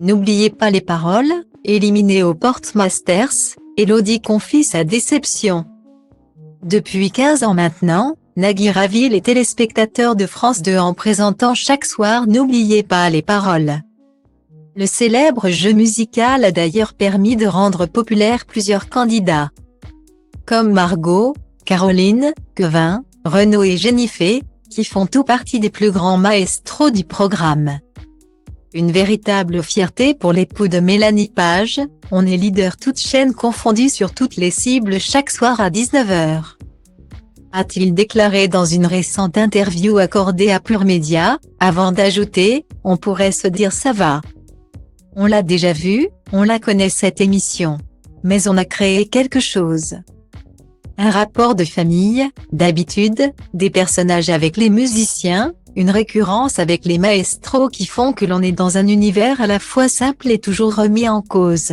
N'oubliez pas les paroles, éliminée au Portmasters, Elodie confie sa déception. Depuis 15 ans maintenant, Nagui ravit les téléspectateurs de France 2 en présentant chaque soir N'oubliez pas les paroles. Le célèbre jeu musical a d'ailleurs permis de rendre populaires plusieurs candidats, comme Margot, Caroline, Kevin, Renaud et Jennifer, qui font tout partie des plus grands maestros du programme. Une véritable fierté pour l'époux de Mélanie Page, on est leader toutes chaînes confondues sur toutes les cibles chaque soir à 19h. A-t-il déclaré dans une récente interview accordée à Pure Média, avant d'ajouter « On pourrait se dire ça va. On l'a déjà vu, on la connaît cette émission. Mais on a créé quelque chose. Un rapport de famille, d'habitude, des personnages avec les musiciens, une récurrence avec les maestros qui font que l'on est dans un univers à la fois simple et toujours remis en cause.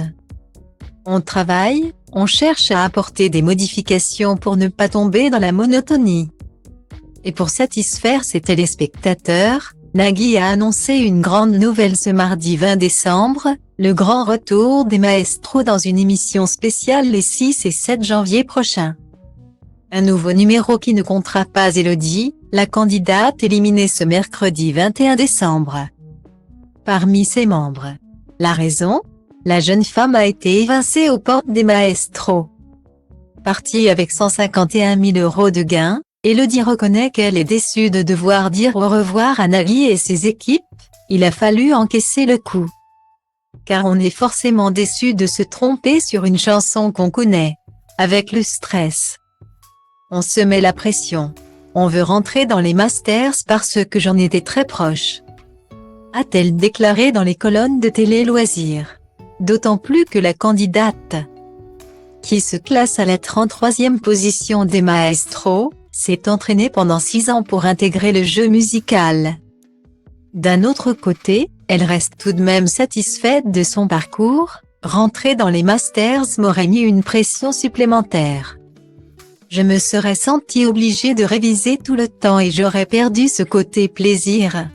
On travaille, on cherche à apporter des modifications pour ne pas tomber dans la monotonie. Et pour satisfaire ses téléspectateurs, Nagui a annoncé une grande nouvelle ce mardi 20 décembre, le grand retour des maestros dans une émission spéciale les 6 et 7 janvier prochains. Un nouveau numéro qui ne comptera pas Elodie, la candidate éliminée ce mercredi 21 décembre. Parmi ses membres. La raison ? La jeune femme a été évincée aux portes des maestros. Partie avec 151 000 € de gains, Elodie reconnaît qu'elle est déçue de devoir dire au revoir à Nagui et ses équipes, il a fallu encaisser le coup. Car on est forcément déçu de se tromper sur une chanson qu'on connaît. Avec le stress. On se met la pression. On veut rentrer dans les masters parce que j'en étais très proche. A-t-elle déclaré dans les colonnes de Télé Loisirs. D'autant plus que la candidate, qui se classe à la 33e position des maestros, s'est entraînée pendant 6 ans pour intégrer le jeu musical. D'un autre côté, elle reste tout de même satisfaite de son parcours, rentrer dans les masters m'aurait mis une pression supplémentaire. Je me serais sentie obligée de réviser tout le temps et j'aurais perdu ce côté plaisir.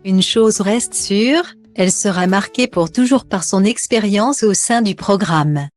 Une chose reste sûre, elle sera marquée pour toujours par son expérience au sein du programme.